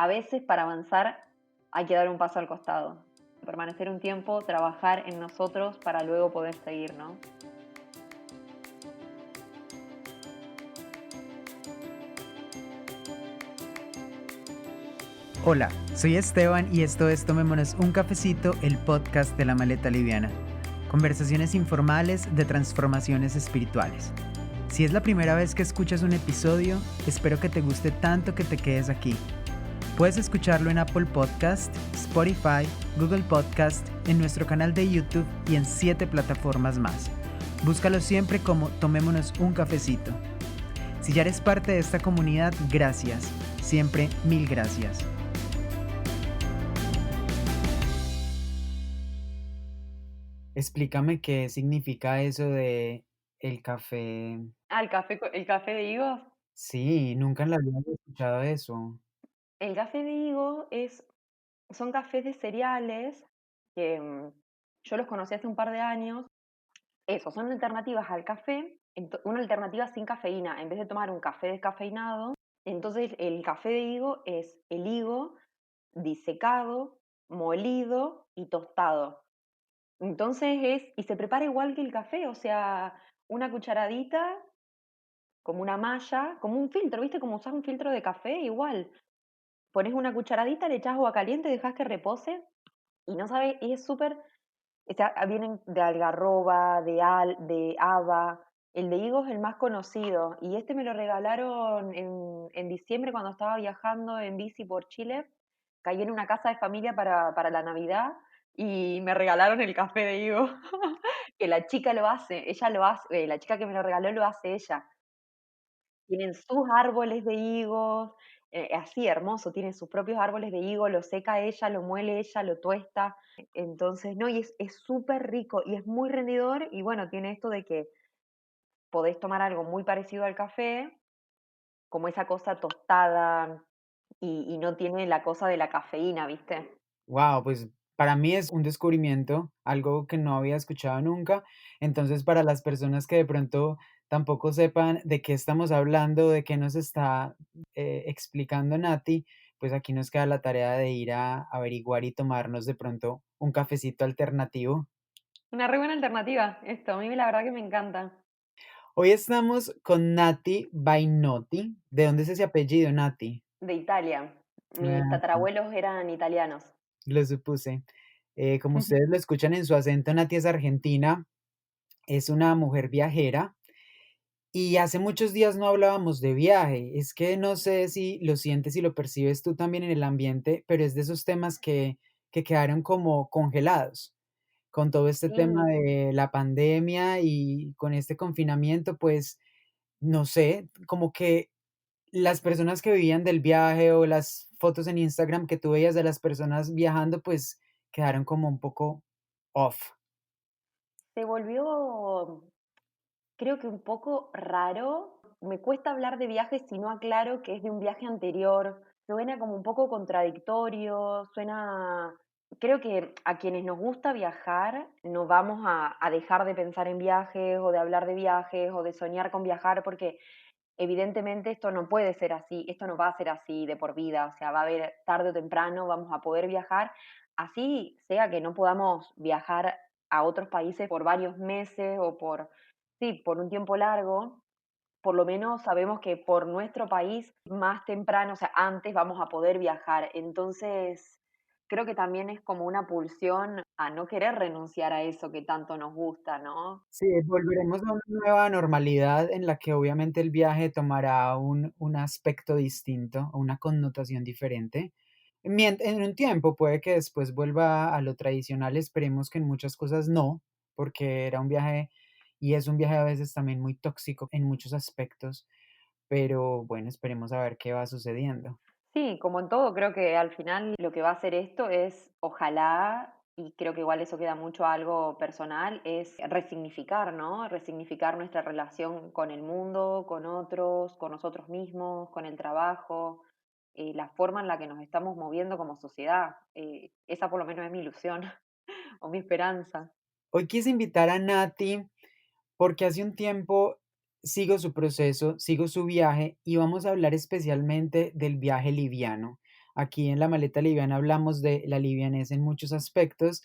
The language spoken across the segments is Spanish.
a veces para avanzar hay que dar un paso al costado, permanecer un tiempo, trabajar en nosotros para luego poder seguir, ¿no? Hola, soy Esteban y esto es Tomémonos un cafecito, el podcast de la maleta liviana. Conversaciones informales de transformaciones espirituales. Si es la primera vez que escuchas un episodio, espero que te guste tanto que te quedes aquí. Puedes escucharlo en Apple Podcast, Spotify, Google Podcast, en nuestro canal de YouTube y en 7 plataformas más. Búscalo siempre como Tomémonos un cafecito. Si ya eres parte de esta comunidad, gracias. Siempre mil gracias. Explícame qué significa eso de el café. Ah, el café de higos. Sí, nunca en la vida había escuchado eso. El café de higo son cafés de cereales que yo los conocí hace un par de años. Eso, son alternativas al café, una alternativa sin cafeína. En vez de tomar un café descafeinado, entonces el café de higo es el higo disecado, molido y tostado. Entonces y se prepara igual que el café, o sea, una cucharadita, como una malla, como un filtro, ¿viste? Como usás un filtro de café, igual. Pones una cucharadita, le echás agua caliente, dejas que repose y no sabes, y es súper, o sea, vienen de algarroba, de haba. El de higo es el más conocido y este me lo regalaron en diciembre cuando estaba viajando en bici por Chile. Caí en una casa de familia para la Navidad y me regalaron el café de higo, que la chica lo hace, ella lo hace, la chica que me lo regaló lo hace ella. Tienen sus árboles de higos, así hermoso, tienen sus propios árboles de higo, lo seca ella, lo muele ella, lo tuesta. Entonces, no, y es súper rico y es muy rendidor y bueno, tiene esto de que podés tomar algo muy parecido al café, como esa cosa tostada y no tiene la cosa de la cafeína, ¿viste? Wow, pues para mí es un descubrimiento, algo que no había escuchado nunca. Entonces, para las personas que de pronto tampoco sepan de qué estamos hablando, de qué nos está explicando Nati, pues aquí nos queda la tarea de ir a averiguar y tomarnos de pronto un cafecito alternativo. Una re buena alternativa, esto, a mí la verdad que me encanta. Hoy estamos con Nati Bainotti. ¿De dónde es ese apellido, Nati? De Italia. Mis Ah, sí, tatarabuelos eran italianos. lo supuse. Como ustedes lo escuchan en su acento, Nati es argentina, es una mujer viajera y hace muchos días no hablábamos de viaje. Es que no sé si lo sientes y lo percibes tú también en el ambiente, pero es de esos temas que quedaron como congelados. Con todo este tema Sí, de la pandemia y con este confinamiento, pues no sé, como que las personas que vivían del viaje o las fotos en Instagram que tú veías de las personas viajando, pues quedaron como un poco off. se volvió, creo que un poco raro. Me cuesta hablar de viajes si no aclaro que es de un viaje anterior. Suena como un poco contradictorio, suena... Creo que a quienes nos gusta viajar no vamos a dejar de pensar en viajes o de hablar de viajes o de soñar con viajar porque evidentemente esto no puede ser así, esto no va a ser así de por vida, o sea, va a haber tarde o temprano, vamos a poder viajar, así sea que no podamos viajar a otros países por varios meses o sí, por un tiempo largo, por lo menos sabemos que por nuestro país más temprano, o sea, antes vamos a poder viajar. Entonces, creo que también es como una pulsión a no querer renunciar a eso que tanto nos gusta, ¿no? Sí, volveremos a una nueva normalidad en la que obviamente el viaje tomará un aspecto distinto, o una connotación diferente. En un tiempo puede que después vuelva a lo tradicional, esperemos que en muchas cosas no, porque era un viaje y es un viaje a veces también muy tóxico en muchos aspectos, pero bueno, esperemos a ver qué va sucediendo. Sí, como en todo, creo que al final lo que va a hacer esto es, ojalá, y creo que igual eso queda mucho a algo personal, es resignificar, ¿no? Resignificar nuestra relación con el mundo, con otros, con nosotros mismos, con el trabajo, la forma en la que nos estamos moviendo como sociedad. Esa por lo menos es mi ilusión o mi esperanza. Hoy quise invitar a Nati porque hace un tiempo sigo su proceso, sigo su viaje y vamos a hablar especialmente del viaje liviano. Aquí en La Maleta Liviana hablamos de la livianez en muchos aspectos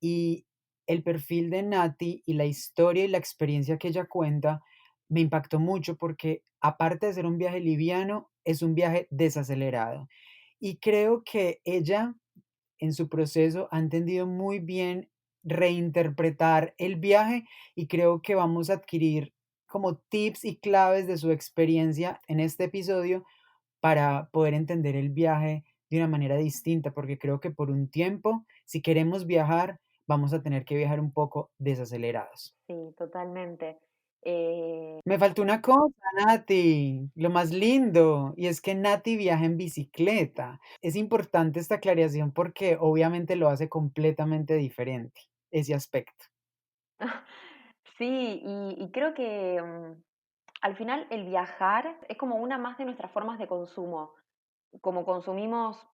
y el perfil de Nati y la historia y la experiencia que ella cuenta me impactó mucho porque aparte de ser un viaje liviano, es un viaje desacelerado. Y creo que ella en su proceso ha entendido muy bien reinterpretar el viaje y creo que vamos a adquirir como tips y claves de su experiencia en este episodio para poder entender el viaje de una manera distinta, porque creo que por un tiempo, si queremos viajar, vamos a tener que viajar un poco desacelerados. Sí, totalmente. Eh, Me faltó una cosa, Nati, lo más lindo, y es que Nati viaja en bicicleta. Es importante esta aclaración porque obviamente lo hace completamente diferente, ese aspecto. sí, y creo que al final el viajar es como una más de nuestras formas de consumo. Como consumimos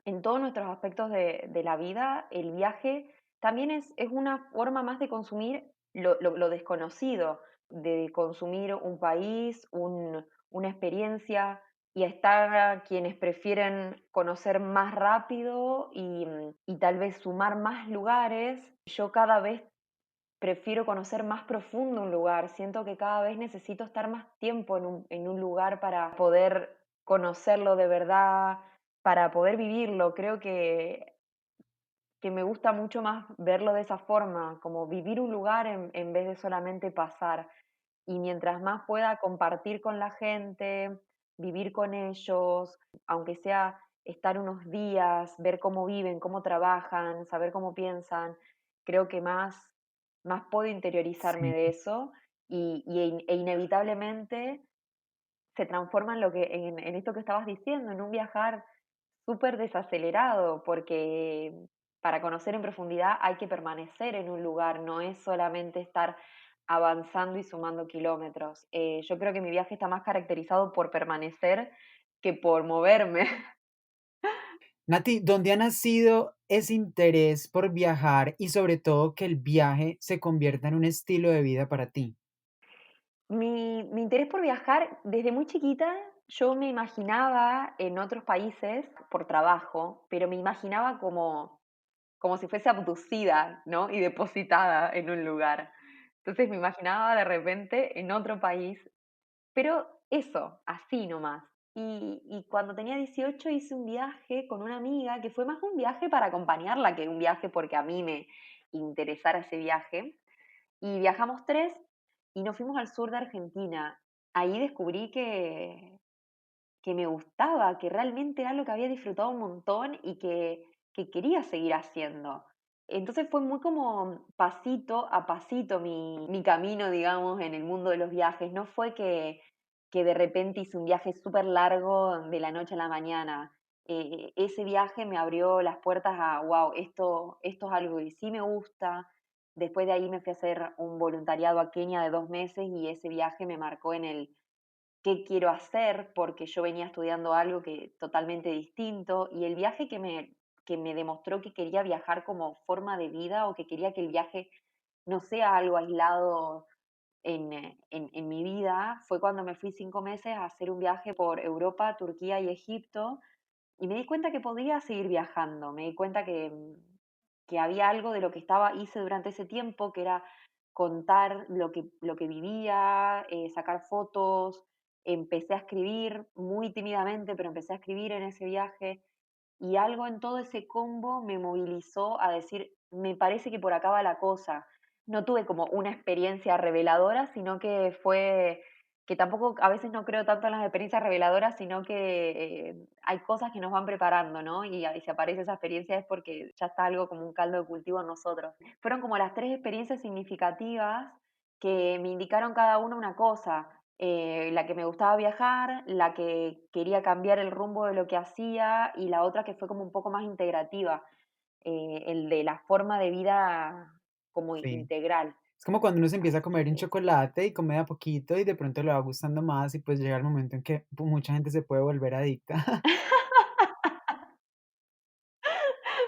en todos nuestros aspectos de la vida, el viaje también es una forma más de consumir lo desconocido, de consumir un país, una experiencia, y estar quienes prefieren conocer más rápido y tal vez sumar más lugares. Yo cada vez prefiero conocer más profundo un lugar. Siento que cada vez necesito estar más tiempo en un lugar para poder conocerlo de verdad, para poder vivirlo. Creo que me gusta mucho más verlo de esa forma, como vivir un lugar en vez de solamente pasar. Y mientras más pueda compartir con la gente, vivir con ellos, aunque sea estar unos días, ver cómo viven, cómo trabajan, saber cómo piensan, creo que más puedo interiorizarme Sí. de eso e inevitablemente se transforma en en esto que estabas diciendo, en un viajar súper desacelerado, porque para conocer en profundidad hay que permanecer en un lugar, no es solamente estar avanzando y sumando kilómetros. Yo creo que mi viaje está más caracterizado por permanecer que por moverme. Nati, ¿dónde ha nacido ese interés por viajar y sobre todo que el viaje se convierta en un estilo de vida para ti? Mi interés por viajar, desde muy chiquita, yo me imaginaba en otros países por trabajo, pero me imaginaba como si fuese abducida, ¿no? Y depositada en un lugar. Entonces me imaginaba de repente en otro país, pero eso, así nomás. Y cuando tenía 18 hice un viaje con una amiga, que fue más un viaje para acompañarla que un viaje porque a mí me interesara ese viaje. Y viajamos tres y nos fuimos al sur de Argentina. Ahí descubrí que me gustaba, que realmente era lo que había disfrutado un montón y que quería seguir haciendo. Entonces fue muy como pasito a pasito mi camino, digamos, en el mundo de los viajes. No fue que de repente hice un viaje súper largo de la noche a la mañana. Ese viaje me abrió las puertas a, wow, esto es algo que sí me gusta. Después de ahí me fui a hacer un voluntariado a Kenia de 2 meses y ese viaje me marcó en el qué quiero hacer, porque yo venía estudiando algo que totalmente distinto, y el viaje que me demostró que quería viajar como forma de vida o que quería que el viaje no sea algo aislado en mi vida, fue cuando me fui 5 meses a hacer un viaje por Europa, Turquía y Egipto, y me di cuenta que podía seguir viajando, me di cuenta que había algo de lo que hice durante ese tiempo, que era contar lo que vivía, sacar fotos, empecé a escribir muy tímidamente, pero empecé a escribir en ese viaje y algo en todo ese combo me movilizó a decir, me parece que por acá va la cosa. No tuve como una experiencia reveladora, sino que fue que tampoco a veces no creo tanto en las experiencias reveladoras, sino que hay cosas que nos van preparando, ¿no? Y si aparece esa experiencia es porque ya está algo como un caldo de cultivo en nosotros. Fueron como las tres experiencias significativas que me indicaron cada una una cosa. La que me gustaba viajar, la que quería cambiar el rumbo de lo que hacía y la otra que fue como un poco más integrativa, el de la forma de vida como Sí. integral. Es como cuando uno se empieza a comer un Sí. chocolate y come de a poquito y de pronto le va gustando más y pues llega el momento en que mucha gente se puede volver adicta.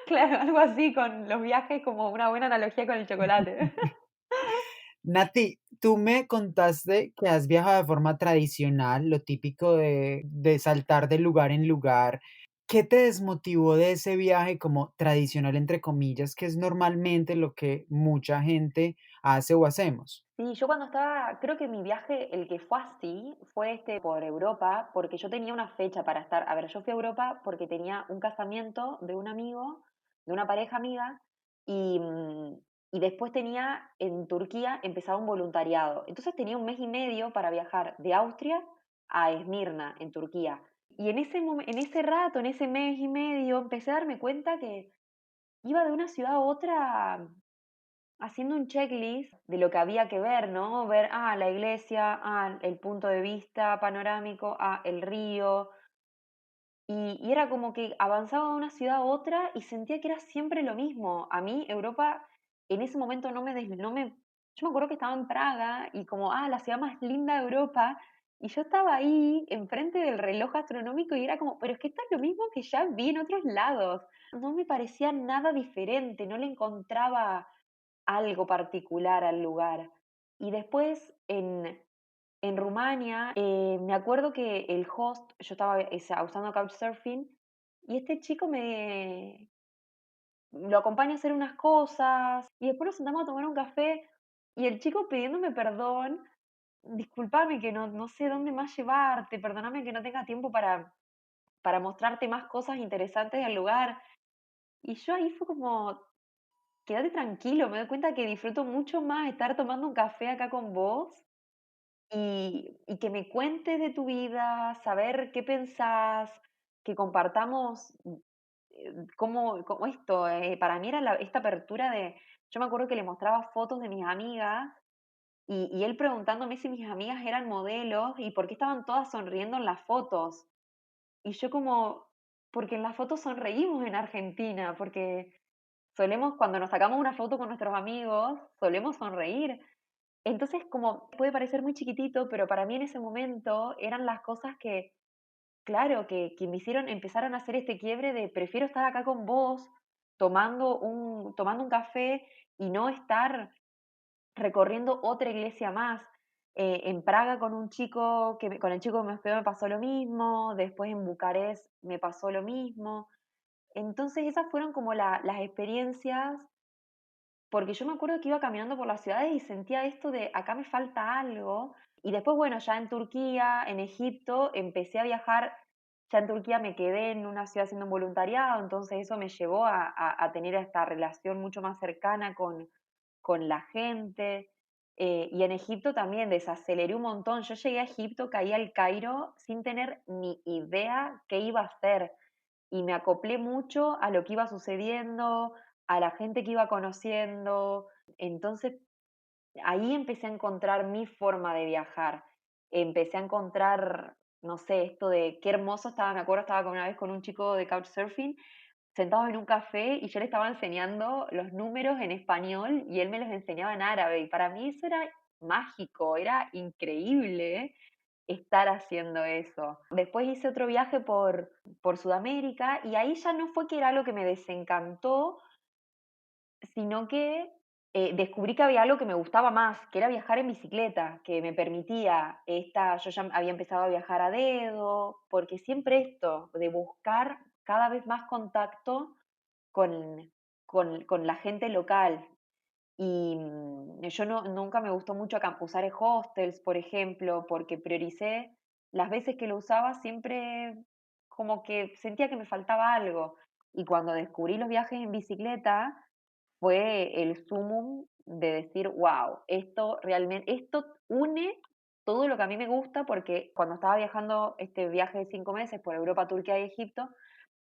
Claro, algo así con los viajes, como una buena analogía con el chocolate. Nati, tú me contaste que has viajado de forma tradicional, lo típico de saltar de lugar en lugar. ¿qué te desmotivó de ese viaje como tradicional, entre comillas, que es normalmente lo que mucha gente hace o hacemos? Sí, yo cuando estaba, creo que mi viaje, el que fue así, fue por Europa, porque yo tenía una fecha para estar. A ver, yo fui a Europa porque tenía un casamiento de un amigo, de una pareja amiga, y, y después tenía en Turquía, empezaba un voluntariado. Entonces tenía un mes y medio para viajar de Austria a Esmirna, en Turquía. Y en ese rato, en ese mes y medio, empecé a darme cuenta que iba de una ciudad a otra haciendo un checklist de lo que había que ver, ¿no? Ver, la iglesia, el punto de vista panorámico, el río. Y era como que avanzaba de una ciudad a otra y sentía que era siempre lo mismo. A mí, Europa, en ese momento yo me acuerdo que estaba en Praga y como, la ciudad más linda de Europa. Y yo estaba ahí, enfrente del reloj astronómico, y era como, pero es que esto es lo mismo que ya vi en otros lados. No me parecía nada diferente, no le encontraba algo particular al lugar. Y después en Rumania, me acuerdo que el host, yo estaba usando Couchsurfing, y este chico lo acompaña a hacer unas cosas, y después nos sentamos a tomar un café, y el chico pidiéndome perdón, disculpame que no sé dónde más llevarte, perdóname que no tenga tiempo para mostrarte más cosas interesantes del lugar. Y yo ahí fue como, quédate tranquilo, me doy cuenta que disfruto mucho más estar tomando un café acá con vos y que me cuentes de tu vida, saber qué pensás, que compartamos cómo esto, para mí era esta apertura yo me acuerdo que le mostraba fotos de mis amigas y él preguntándome si mis amigas eran modelos y por qué estaban todas sonriendo en las fotos. Y yo como, porque en las fotos sonreímos en Argentina, porque solemos, cuando nos sacamos una foto con nuestros amigos, solemos sonreír. Entonces, como puede parecer muy chiquitito, pero para mí en ese momento eran las cosas que, claro, que me hicieron, empezaron a hacer este quiebre de prefiero estar acá con vos, tomando un café y no estar recorriendo otra iglesia más. En Praga con un chico, con el chico que me hospedó me pasó lo mismo, después en Bucarest me pasó lo mismo. Entonces esas fueron como las experiencias, porque yo me acuerdo que iba caminando por las ciudades y sentía esto de acá me falta algo. Y después, bueno, ya en Turquía, en Egipto, empecé a viajar. Ya en Turquía me quedé en una ciudad haciendo un voluntariado, entonces eso me llevó a tener esta relación mucho más cercana con la gente. Y en Egipto también desaceleré un montón. Yo llegué a Egipto, caí al Cairo sin tener ni idea qué iba a hacer y me acoplé mucho a lo que iba sucediendo, a la gente que iba conociendo. Entonces, ahí empecé a encontrar mi forma de viajar. Empecé a encontrar, no sé, esto de qué hermoso estaba. Me acuerdo, estaba una vez con un chico de Couchsurfing, sentados en un café, y yo le estaba enseñando los números en español y él me los enseñaba en árabe. Y para mí eso era mágico, era increíble estar haciendo eso. Después hice otro viaje por Sudamérica y ahí ya no fue que era algo que me desencantó, sino que descubrí que había algo que me gustaba más, que era viajar en bicicleta, que me permitía yo ya había empezado a viajar a dedo, porque siempre esto de buscar cada vez más contacto con, con la gente local. Y yo nunca me gustó mucho usar hostels, por ejemplo, porque prioricé las veces que lo usaba siempre como que sentía que me faltaba algo. Y cuando descubrí los viajes en bicicleta, fue el sumum de decir, wow, esto une todo lo que a mí me gusta, porque cuando estaba viajando este viaje de 5 meses por Europa, Turquía y Egipto,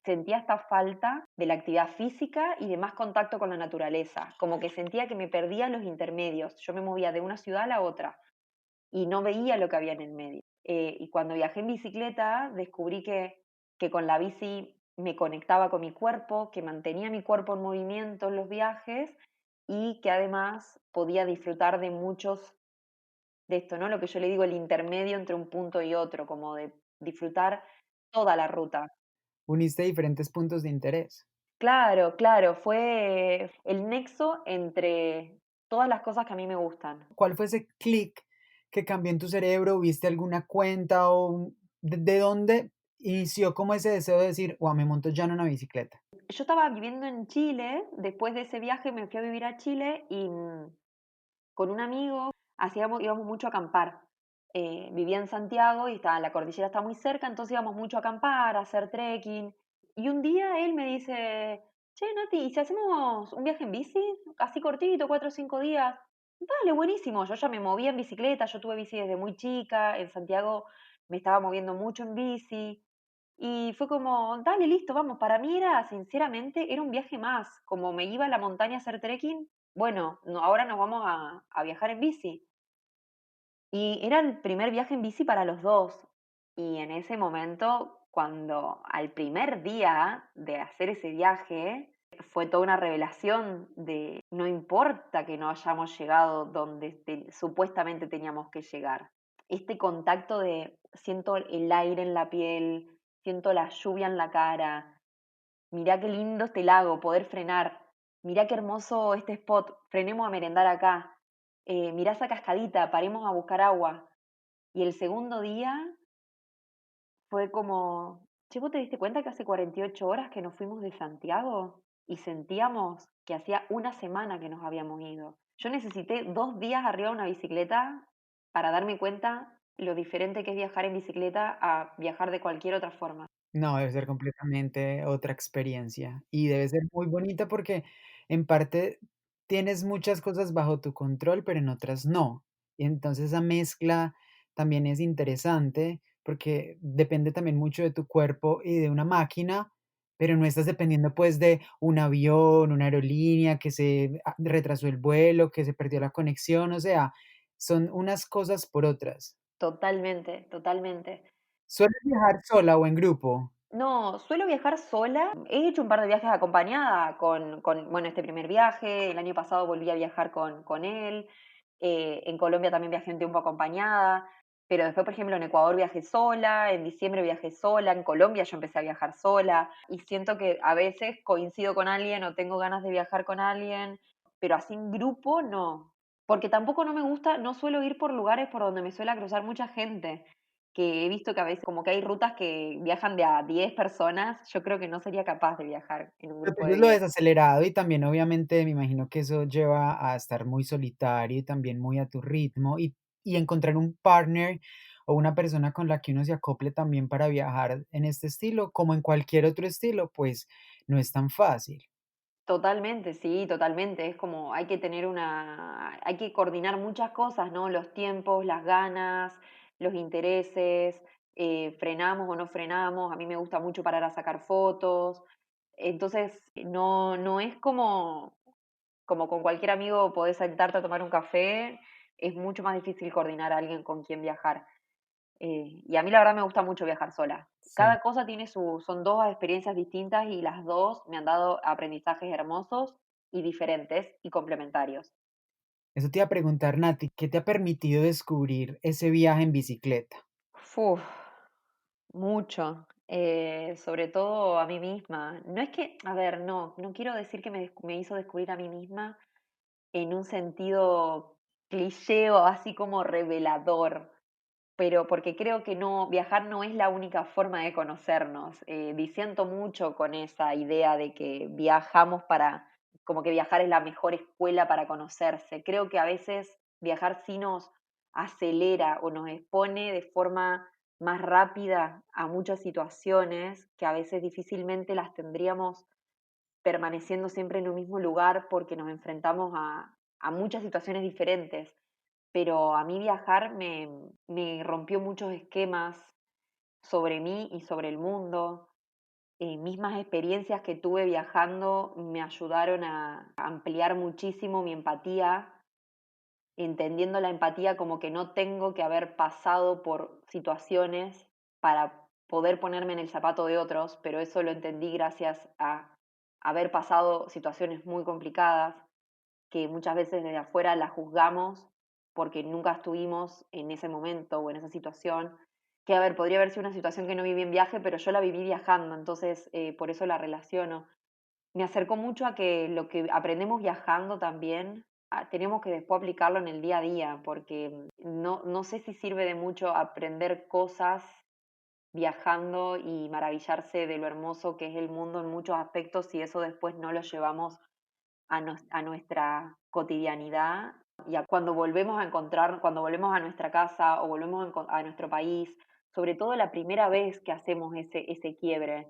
sentía esta falta de la actividad física y de más contacto con la naturaleza, como que sentía que me perdía los intermedios, yo me movía de una ciudad a la otra y no veía lo que había en el medio. Y cuando viajé en bicicleta, descubrí que con la bici me conectaba con mi cuerpo, que mantenía mi cuerpo en movimiento en los viajes y que además podía disfrutar de muchos de esto, ¿no? Lo que yo le digo, el intermedio entre un punto y otro, como de disfrutar toda la ruta. Uniste diferentes puntos de interés. Claro, claro, fue el nexo entre todas las cosas que a mí me gustan. ¿Cuál fue ese clic que cambió en tu cerebro? ¿Viste alguna cuenta o de dónde inició como ese deseo de decir, wow, me monto ya en una bicicleta? Yo estaba viviendo en Chile, después de ese viaje me fui a vivir a Chile y con un amigo íbamos mucho a acampar. Vivía en Santiago y la cordillera está muy cerca, entonces íbamos mucho a acampar, a hacer trekking. Y un día él me dice, che, Nati, ¿y si hacemos un viaje en bici? Así cortito, 4 o 5 días. Dale, buenísimo. Yo ya me movía en bicicleta, yo tuve bici desde muy chica, en Santiago me estaba moviendo mucho en bici. Y fue como, dale, listo, vamos. Para mí era, sinceramente, era un viaje más. Como me iba a la montaña a hacer trekking, bueno, ahora nos vamos a viajar en bici. Y era el primer viaje en bici para los dos. Y en ese momento, cuando al primer día de hacer ese viaje, fue toda una revelación de no importa que no hayamos llegado donde supuestamente teníamos que llegar. Este contacto de siento el aire en la piel, siento la lluvia en la cara, mirá qué lindo este lago, poder frenar, mirá qué hermoso este spot, frenemos a merendar acá, mirá esa cascadita, paremos a buscar agua. Y el segundo día fue como, che, ¿vos te diste cuenta que hace 48 horas que nos fuimos de Santiago? Y sentíamos que hacía una semana que nos habíamos ido. Yo necesité 2 días arriba de una bicicleta para darme cuenta lo diferente que es viajar en bicicleta a viajar de cualquier otra forma. No, debe ser completamente otra experiencia y debe ser muy bonita porque en parte tienes muchas cosas bajo tu control, pero en otras no. Y entonces esa mezcla también es interesante porque depende también mucho de tu cuerpo y de una máquina, pero no estás dependiendo pues de un avión, una aerolínea que se retrasó el vuelo, que se perdió la conexión, o sea, son unas cosas por otras. Totalmente, totalmente. ¿Sueles viajar sola o en grupo? No, suelo viajar sola. He hecho un par de viajes acompañada bueno, este primer viaje. El año pasado volví a viajar con él. En Colombia también viajé un tiempo acompañada. Pero después, por ejemplo, en Ecuador viajé sola, en diciembre viajé sola, en Colombia yo empecé a viajar sola. Y siento que a veces coincido con alguien o tengo ganas de viajar con alguien, pero así en grupo no. Porque tampoco no me gusta, no suelo ir por lugares por donde me suele cruzar mucha gente que he visto que a veces como que hay rutas que viajan de a 10 personas, yo creo que no sería capaz de viajar en un Lo grupo tuyo de es lo 10. desacelerado y también obviamente me imagino que eso lleva a estar muy solitario y también muy a tu ritmo y encontrar un partner o una persona con la que uno se acople también para viajar en este estilo, como en cualquier otro estilo, pues no es tan fácil. Totalmente, sí, totalmente. Es como hay que coordinar muchas cosas, ¿no? Los tiempos, las ganas, los intereses, frenamos o no frenamos. A mí me gusta mucho parar a sacar fotos. Entonces, no es como con cualquier amigo podés sentarte a tomar un café, es mucho más difícil coordinar a alguien con quien viajar. Y a mí la verdad me gusta mucho viajar sola. Sí. Cada cosa son dos experiencias distintas y las dos me han dado aprendizajes hermosos y diferentes y complementarios. Eso te iba a preguntar, Nati, ¿qué te ha permitido descubrir ese viaje en bicicleta? Uf, mucho. Sobre todo a mí misma. No es que, a ver, no quiero decir que me hizo descubrir a mí misma en un sentido cliché o así como revelador, pero porque creo que no, viajar no es la única forma de conocernos. Disiento mucho con esa idea de que viajamos como que viajar es la mejor escuela para conocerse. Creo que a veces viajar sí nos acelera o nos expone de forma más rápida a muchas situaciones que a veces difícilmente las tendríamos permaneciendo siempre en un mismo lugar porque nos enfrentamos a muchas situaciones diferentes. Pero a mí viajar me rompió muchos esquemas sobre mí y sobre el mundo. Mismas experiencias que tuve viajando me ayudaron a ampliar muchísimo mi empatía, entendiendo la empatía como que no tengo que haber pasado por situaciones para poder ponerme en el zapato de otros, pero eso lo entendí gracias a haber pasado situaciones muy complicadas que muchas veces desde afuera la juzgamos porque nunca estuvimos en ese momento o en esa situación. Que a ver, podría haber sido una situación que no viví en viaje, pero yo la viví viajando, entonces por eso la relaciono. Me acercó mucho a que lo que aprendemos viajando también tenemos que después aplicarlo en el día a día, porque no sé si sirve de mucho aprender cosas viajando y maravillarse de lo hermoso que es el mundo en muchos aspectos y eso después no lo llevamos a nuestra cotidianidad y a cuando volvemos a encontrar, cuando volvemos a nuestra casa o volvemos a nuestro país, sobre todo la primera vez que hacemos ese quiebre.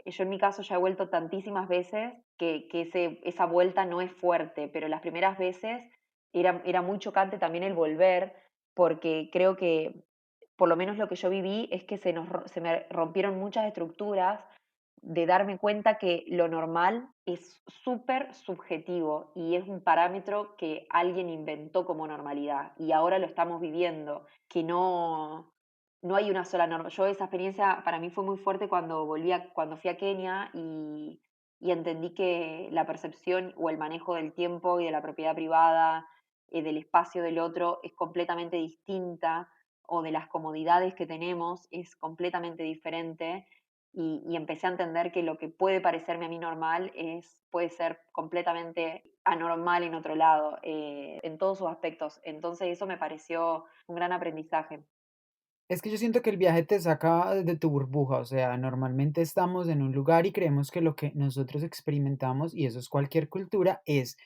Yo en mi caso ya he vuelto tantísimas veces que esa vuelta no es fuerte, pero las primeras veces era muy chocante también el volver, porque creo que por lo menos lo que yo viví es que se me rompieron muchas estructuras de darme cuenta que lo normal es súper subjetivo y es un parámetro que alguien inventó como normalidad y ahora lo estamos viviendo, que no hay una sola norma. Yo esa experiencia para mí fue muy fuerte cuando fui a Kenia y entendí que la percepción o el manejo del tiempo y de la propiedad privada, del espacio del otro, es completamente distinta o de las comodidades que tenemos es completamente diferente y empecé a entender que lo que puede parecerme a mí normal puede ser completamente anormal en otro lado, en todos sus aspectos. Entonces eso me pareció un gran aprendizaje. Es que yo siento que el viaje te saca de tu burbuja, o sea, normalmente estamos en un lugar y creemos que lo que nosotros experimentamos, y eso es cualquier cultura, es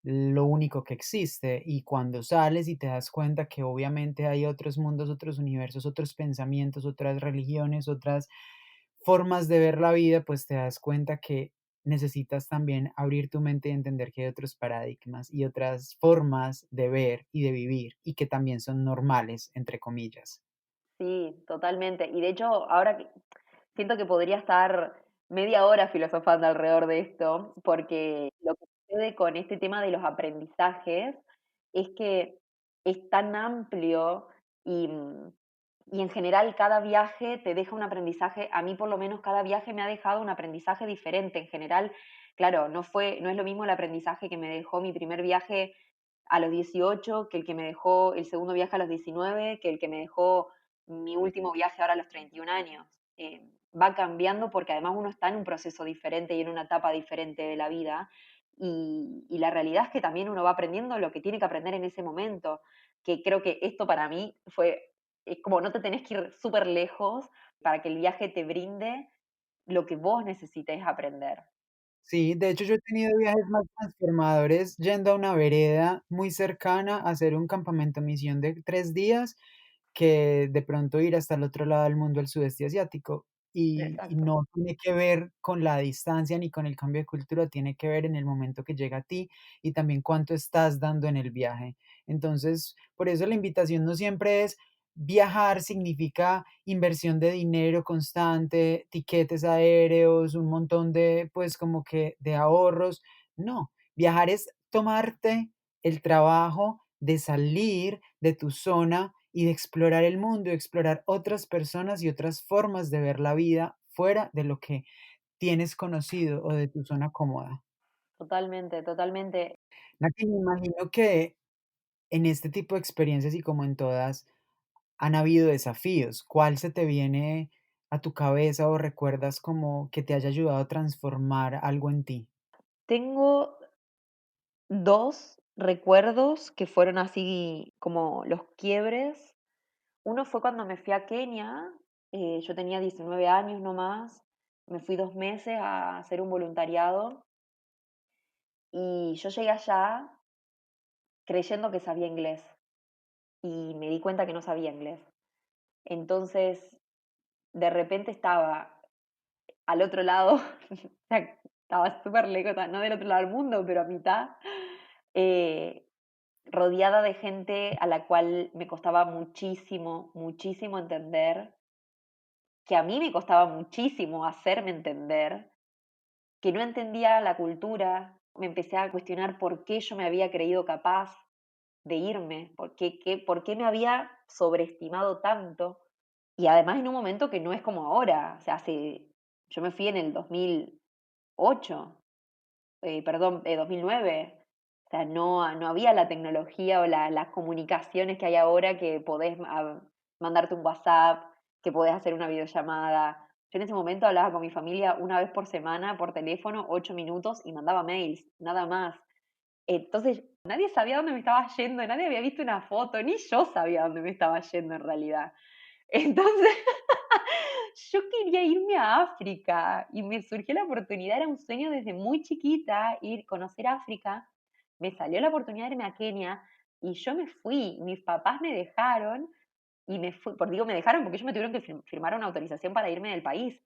lo único que existe. Y cuando sales y te das cuenta que obviamente hay otros mundos, otros universos, otros pensamientos, otras religiones, otras formas de ver la vida, pues te das cuenta que necesitas también abrir tu mente y entender que hay otros paradigmas y otras formas de ver y de vivir y que también son normales, entre comillas. Sí, totalmente. Y de hecho, siento que podría estar media hora filosofando alrededor de esto, porque lo que sucede con este tema de los aprendizajes es que es tan amplio y, y en general cada viaje te deja un aprendizaje. A mí por lo menos cada viaje me ha dejado un aprendizaje diferente. En general, claro, no es lo mismo el aprendizaje que me dejó mi primer viaje a los 18 que el que me dejó el segundo viaje a los 19, que el que me dejó mi último viaje ahora a los 31 años. Va cambiando porque además uno está en un proceso diferente y en una etapa diferente de la vida. Y la realidad es que también uno va aprendiendo lo que tiene que aprender en ese momento. Que creo que esto para mí es como no te tenés que ir súper lejos para que el viaje te brinde lo que vos necesites aprender. Sí, de hecho, yo he tenido viajes más transformadores yendo a una vereda muy cercana a hacer un campamento misión de 3 días, que de pronto ir hasta el otro lado del mundo, el sudeste asiático. Y Exacto. no tiene que ver con la distancia ni con el cambio de cultura, tiene que ver en el momento que llega a ti y también cuánto estás dando en el viaje. Entonces, por eso la invitación no siempre es viajar significa inversión de dinero constante, tiquetes aéreos, un montón de, pues, como que de ahorros. No, viajar es tomarte el trabajo de salir de tu zona y de explorar el mundo, y explorar otras personas y otras formas de ver la vida fuera de lo que tienes conocido o de tu zona cómoda. Totalmente, totalmente. Nati, me imagino que en este tipo de experiencias y como en todas, han habido desafíos. ¿Cuál se te viene a tu cabeza o recuerdas como que te haya ayudado a transformar algo en ti? Tengo dos recuerdos que fueron así como los quiebres. Uno fue cuando me fui a Kenia, yo tenía 19 años nomás, me fui 2 meses a hacer un voluntariado y yo llegué allá creyendo que sabía inglés y me di cuenta que no sabía inglés. Entonces, de repente estaba al otro lado, o sea, estaba súper lejos, no del otro lado del mundo, pero a mitad, eh, rodeada de gente a la cual me costaba muchísimo, muchísimo entender, que a mí me costaba muchísimo hacerme entender, que no entendía la cultura, me empecé a cuestionar por qué yo me había creído capaz de irme, por qué me había sobreestimado tanto, y además en un momento que no es como ahora, o sea, yo me fui en el 2008, perdón, 2009. O sea, no había la tecnología o las comunicaciones que hay ahora que podés mandarte un WhatsApp, que podés hacer una videollamada. Yo en ese momento hablaba con mi familia una vez por semana por teléfono, 8 minutos, y mandaba mails, nada más. Entonces, nadie sabía dónde me estaba yendo, nadie había visto una foto, ni yo sabía dónde me estaba yendo en realidad. Entonces, yo quería irme a África y me surgió la oportunidad, era un sueño desde muy chiquita ir conocer África. Me salió la oportunidad de irme a Kenia y yo me fui. Mis papás me dejaron y me fui, por digo me dejaron porque ellos me tuvieron que firmar una autorización para irme del país.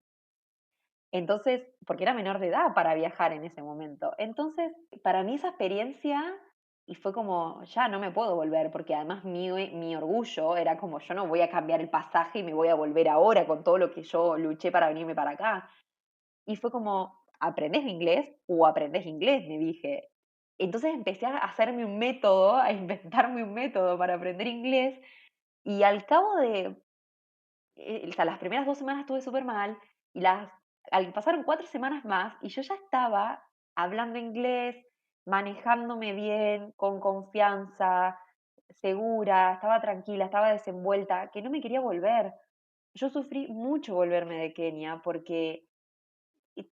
Entonces, porque era menor de edad para viajar en ese momento. Entonces, para mí esa experiencia, y fue como, ya no me puedo volver, porque además mi orgullo era como, yo no voy a cambiar el pasaje y me voy a volver ahora con todo lo que yo luché para venirme para acá. Y fue como, ¿aprendés inglés o aprendés inglés? Me dije. Entonces empecé a hacerme un método, a inventarme un método para aprender inglés, y al cabo de o sea, las primeras 2 semanas estuve súper mal y pasaron 4 semanas más y yo ya estaba hablando inglés, manejándome bien, con confianza, segura, estaba tranquila, estaba desenvuelta, que no me quería volver. Yo sufrí mucho volverme de Kenia porque,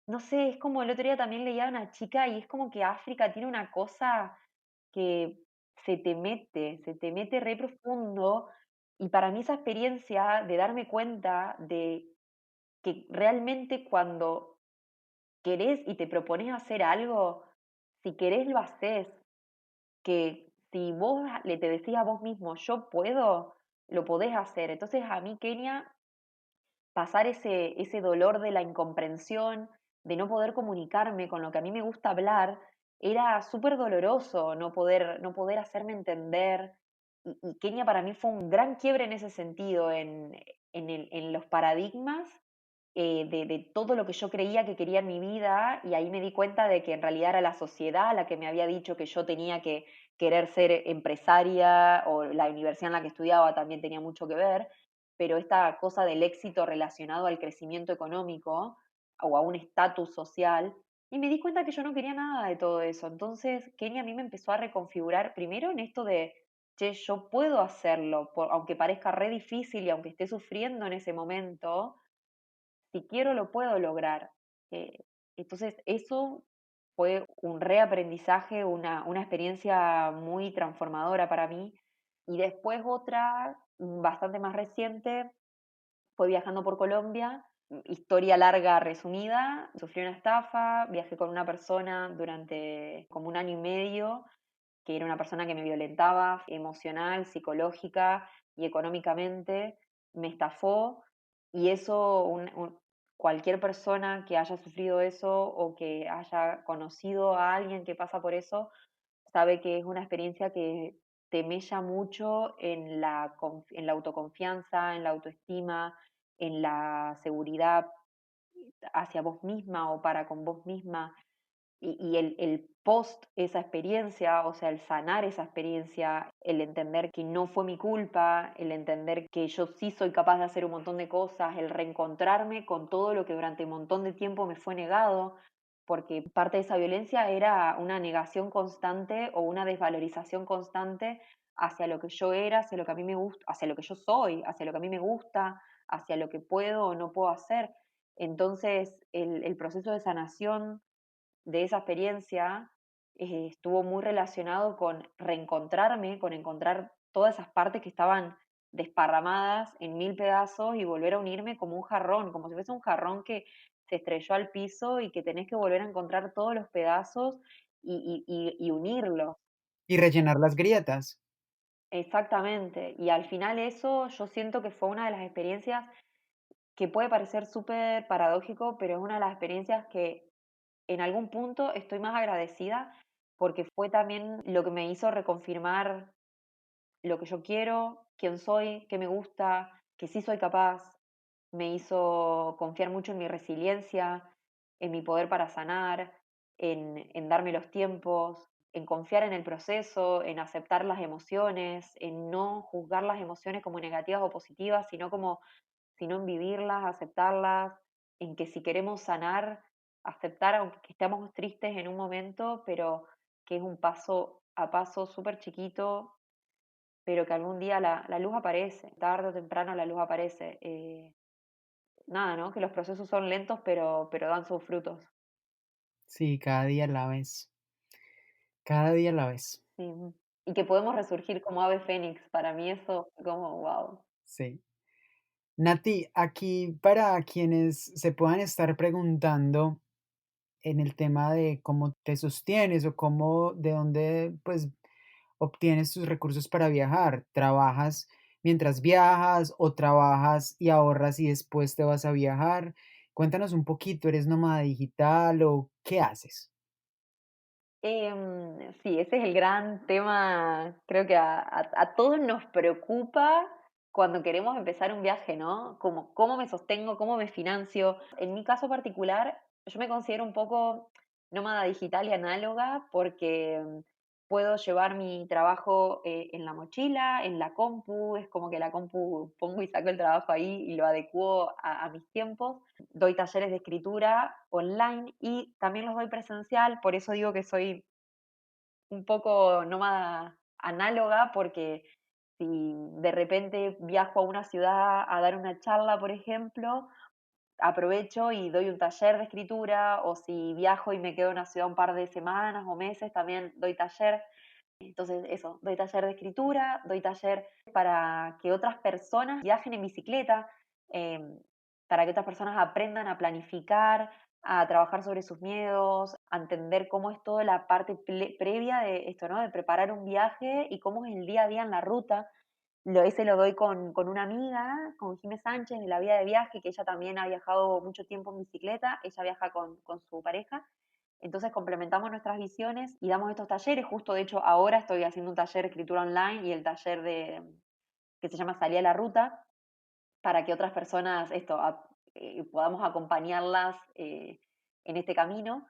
no sé, es como el otro día también leía a una chica y es como que África tiene una cosa que se te mete re profundo, y para mí esa experiencia de darme cuenta de que realmente cuando querés y te propones hacer algo, si querés lo haces, que si vos le te decís a vos mismo, yo puedo, lo podés hacer. Entonces a mí Kenia, pasar ese dolor de la incomprensión, de no poder comunicarme con lo que a mí me gusta hablar, era súper doloroso no poder hacerme entender. Y Kenia para mí fue un gran quiebre en ese sentido, en los paradigmas de todo lo que yo creía que quería en mi vida, y ahí me di cuenta de que en realidad era la sociedad la que me había dicho que yo tenía que querer ser empresaria, o la universidad en la que estudiaba también tenía mucho que ver, pero esta cosa del éxito relacionado al crecimiento económico o a un estatus social, y me di cuenta que yo no quería nada de todo eso. Entonces, Kenia a mí me empezó a reconfigurar primero en esto de, che, yo puedo hacerlo, aunque parezca re difícil y aunque esté sufriendo en ese momento, si quiero lo puedo lograr. Eh, entonces, eso fue un reaprendizaje, una experiencia muy transformadora para mí. Y después otra, bastante más reciente, fue viajando por Colombia. Historia larga resumida, sufrí una estafa, viajé con una persona durante como 1 año y medio, que era una persona que me violentaba emocional, psicológica y económicamente, me estafó, y eso cualquier persona que haya sufrido eso o que haya conocido a alguien que pasa por eso, sabe que es una experiencia que te mella mucho en la autoconfianza, en la autoestima, en la seguridad hacia vos misma o para con vos misma. Y el post esa experiencia, o sea, el sanar esa experiencia, el entender que no fue mi culpa, el entender que yo sí soy capaz de hacer un montón de cosas, el reencontrarme con todo lo que durante un montón de tiempo me fue negado, porque parte de esa violencia era una negación constante o una desvalorización constante hacia lo que yo era, hacia lo que a mí me gusta, hacia lo que yo soy, hacia lo que a mí me gusta, hacia lo que puedo o no puedo hacer. Entonces, el proceso de sanación de esa experiencia estuvo muy relacionado con reencontrarme, con encontrar todas esas partes que estaban desparramadas en 1000 pedazos y volver a unirme como un jarrón, como si fuese un jarrón que se estrelló al piso y que tenés que volver a encontrar todos los pedazos y unirlos. Y rellenar las grietas. Exactamente. Y al final eso yo siento que fue una de las experiencias que puede parecer súper paradójico, pero es una de las experiencias que en algún punto estoy más agradecida, porque fue también lo que me hizo reconfirmar lo que yo quiero, quién soy, qué me gusta, que sí soy capaz. Me hizo confiar mucho en mi resiliencia, en mi poder para sanar, en darme los tiempos, en confiar en el proceso, en aceptar las emociones, en no juzgar las emociones como negativas o positivas, sino en vivirlas, aceptarlas, en que si queremos sanar, aceptar aunque estemos tristes en un momento, pero que es un paso a paso súper chiquito, pero que algún día la luz aparece, tarde o temprano la luz aparece. Nada, ¿no? Que los procesos son lentos, pero dan sus frutos. Sí, cada día a la vez. Cada día a la vez. Sí. Y que podemos resurgir como ave fénix, para mí eso, como, wow. Sí. Nati, aquí para quienes se puedan estar preguntando en el tema de cómo te sostienes o cómo, de dónde, pues, obtienes tus recursos para viajar. ¿Trabajas mientras viajas o trabajas y ahorras y después te vas a viajar? Cuéntanos un poquito, ¿eres nómada digital o qué haces? Sí, ese es el gran tema, creo que a todos nos preocupa cuando queremos empezar un viaje, ¿no? Como, ¿cómo me sostengo? ¿Cómo me financio? En mi caso particular, yo me considero un poco nómada digital y análoga porque puedo llevar mi trabajo en la mochila, en la compu, es como que la compu pongo y saco el trabajo ahí y lo adecuo a mis tiempos. Doy talleres de escritura online y también los doy presencial, por eso digo que soy un poco nómada análoga, porque si de repente viajo a una ciudad a dar una charla, por ejemplo, aprovecho y doy un taller de escritura, o si viajo y me quedo en una ciudad un par de semanas o meses, también doy taller. Entonces, eso, doy taller de escritura, doy taller para que otras personas viajen en bicicleta, em, para que otras personas aprendan a planificar, a trabajar sobre sus miedos, a entender cómo es toda la parte previa de esto, ¿no? De preparar un viaje y cómo es el día a día en la ruta. Ese lo doy con una amiga, con Jimé Sánchez de La Vida de Viaje, que ella también ha viajado mucho tiempo en bicicleta, ella viaja con su pareja, entonces complementamos nuestras visiones y damos estos talleres. Justo, de hecho, ahora estoy haciendo un taller de escritura online y el taller que se llama Salí a la Ruta, para que otras personas podamos acompañarlas en este camino.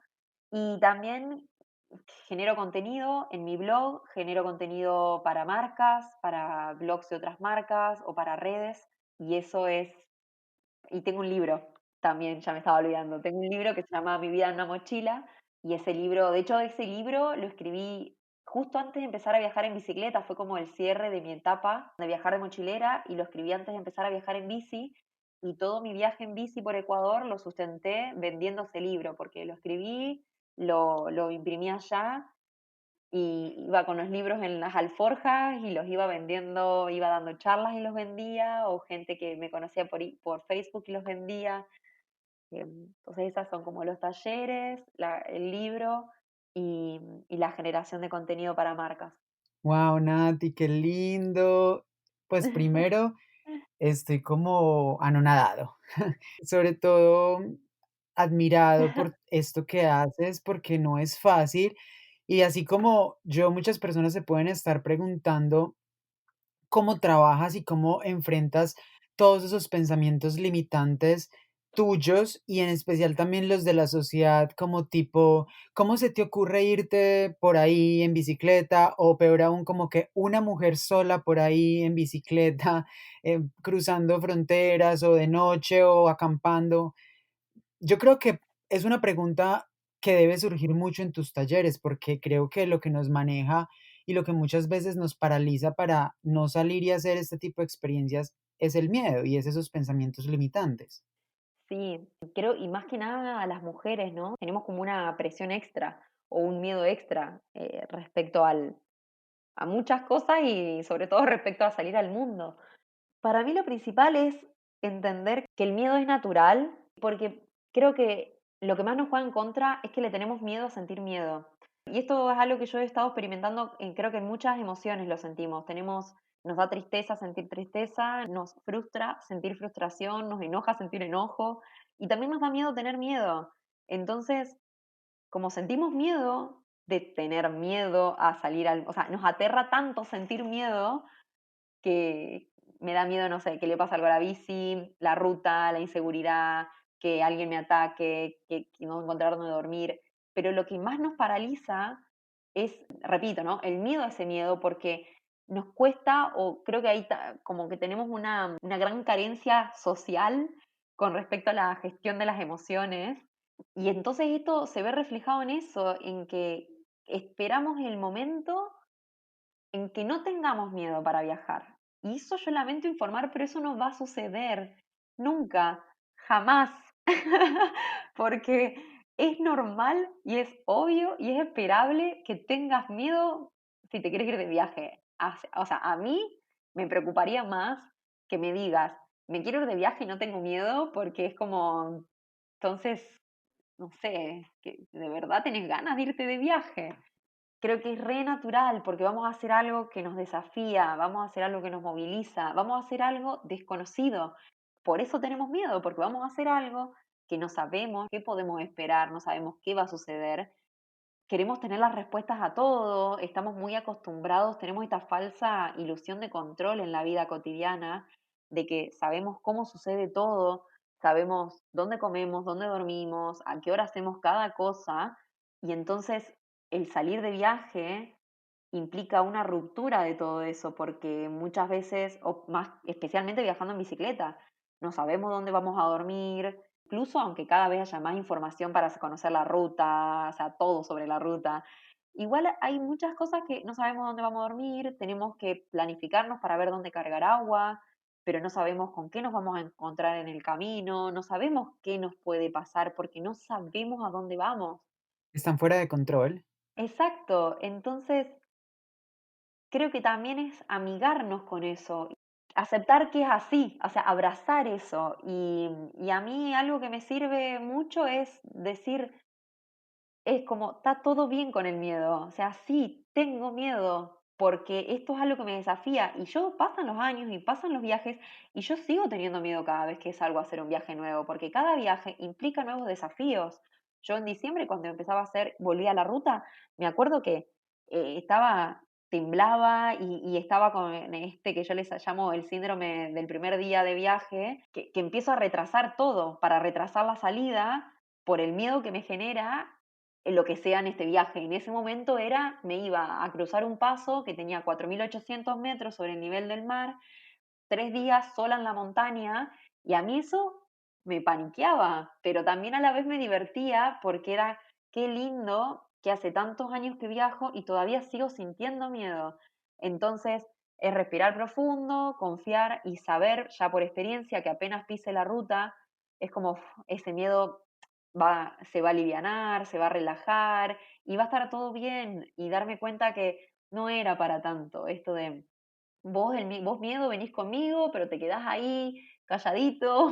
Y también genero contenido en mi blog, genero contenido para marcas, para blogs de otras marcas o para redes. Y eso es, y tengo un libro también, ya me estaba olvidando, tengo un libro que se llama Mi vida en una mochila, y ese libro, de hecho ese libro lo escribí justo antes de empezar a viajar en bicicleta, fue como el cierre de mi etapa de viajar de mochilera, y lo escribí antes de empezar a viajar en bici, y todo mi viaje en bici por Ecuador lo sustenté vendiendo ese libro, porque lo escribí, lo imprimí allá y iba con los libros en las alforjas y los iba vendiendo, iba dando charlas y los vendía, o gente que me conocía por Facebook y los vendía. Entonces esas son como los talleres, el libro y la generación de contenido para marcas. Wow, Nati, qué lindo. Pues primero, estoy como anonadado, sobre todo admirado por esto que haces, porque no es fácil. Y así como yo, muchas personas se pueden estar preguntando cómo trabajas y cómo enfrentas todos esos pensamientos limitantes tuyos y en especial también los de la sociedad, como tipo, ¿cómo se te ocurre irte por ahí en bicicleta? O peor aún, como que una mujer sola por ahí en bicicleta, cruzando fronteras o de noche o acampando. Yo creo que es una pregunta que debe surgir mucho en tus talleres, porque creo que lo que nos maneja y lo que muchas veces nos paraliza para no salir y hacer este tipo de experiencias es el miedo y es esos pensamientos limitantes. Sí, creo, y más que nada a las mujeres, ¿no? Tenemos como una presión extra o un miedo extra respecto a muchas cosas y sobre todo respecto a salir al mundo. Para mí lo principal es entender que el miedo es natural, porque creo que lo que más nos juega en contra es que le tenemos miedo a sentir miedo. Y esto es algo que yo he estado experimentando, creo que en muchas emociones lo sentimos. Nos da tristeza sentir tristeza, nos frustra sentir frustración, nos enoja sentir enojo y también nos da miedo tener miedo. Entonces, como sentimos miedo de tener miedo a salir o sea, nos aterra tanto sentir miedo que me da miedo, no sé, que le pase algo a la bici, la ruta, la inseguridad, que alguien me ataque, que no encontrar dónde dormir. Pero lo que más nos paraliza es, repito, ¿no? El miedo a ese miedo, porque nos cuesta, o creo que ahí como que tenemos una gran carencia social con respecto a la gestión de las emociones. Y entonces esto se ve reflejado en eso, en que esperamos el momento en que no tengamos miedo para viajar. Y eso yo lamento informar, pero eso no va a suceder nunca, jamás. Porque es normal y es obvio y es esperable que tengas miedo si te quieres ir de viaje. O sea, a mí me preocuparía más que me digas, me quiero ir de viaje y no tengo miedo porque es como, entonces, no sé, que de verdad tenés ganas de irte de viaje. Creo que es re natural porque vamos a hacer algo que nos desafía, vamos a hacer algo que nos moviliza, vamos a hacer algo desconocido. Por eso tenemos miedo, porque vamos a hacer algo que no sabemos qué podemos esperar, no sabemos qué va a suceder. Queremos tener las respuestas a todo, estamos muy acostumbrados, tenemos esta falsa ilusión de control en la vida cotidiana, de que sabemos cómo sucede todo, sabemos dónde comemos, dónde dormimos, a qué hora hacemos cada cosa, y entonces el salir de viaje implica una ruptura de todo eso, porque muchas veces, o más especialmente viajando en bicicleta, no sabemos dónde vamos a dormir, incluso aunque cada vez haya más información para conocer la ruta, o sea, todo sobre la ruta. Igual hay muchas cosas que no sabemos dónde vamos a dormir, tenemos que planificarnos para ver dónde cargar agua, pero no sabemos con qué nos vamos a encontrar en el camino, no sabemos qué nos puede pasar porque no sabemos a dónde vamos. Están fuera de control. Exacto, entonces creo que también es amigarnos con eso, aceptar que es así, o sea, abrazar eso. Y a mí algo que me sirve mucho es decir, es como, está todo bien con el miedo, o sea, sí, tengo miedo, porque esto es algo que me desafía. Y yo pasan los años y pasan los viajes y yo sigo teniendo miedo cada vez que salgo a hacer un viaje nuevo, porque cada viaje implica nuevos desafíos. Yo en diciembre, cuando empezaba a hacer, volví a la ruta, me acuerdo que estaba, temblaba y estaba con este que yo les llamo el síndrome del primer día de viaje, que empiezo a retrasar todo para retrasar la salida por el miedo que me genera en lo que sea en este viaje. En ese momento era, me iba a cruzar un paso que tenía 4.800 metros sobre el nivel del mar, 3 días sola en la montaña, y a mí eso me paniqueaba, pero también a la vez me divertía porque era, qué lindo que hace tantos años que viajo y todavía sigo sintiendo miedo. Entonces, es respirar profundo, confiar y saber ya por experiencia que apenas pise la ruta, es como ese miedo se va a alivianar, se va a relajar y va a estar todo bien y darme cuenta que no era para tanto esto de vos miedo venís conmigo, pero te quedás ahí calladito,